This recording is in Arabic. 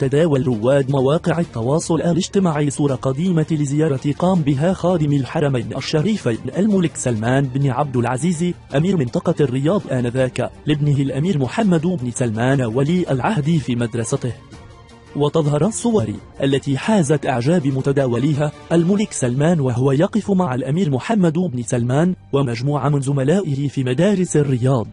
تداول رواد مواقع التواصل الاجتماعي صورة قديمة لزيارة قام بها خادم الحرمين الشريفين الملك سلمان بن عبد العزيز أمير منطقة الرياض آنذاك لابنه الأمير محمد بن سلمان ولي العهد في مدرسته. وتظهر الصور التي حازت إعجاب متداوليها الملك سلمان وهو يقف مع الأمير محمد بن سلمان ومجموعة من زملائه في مدارس الرياض،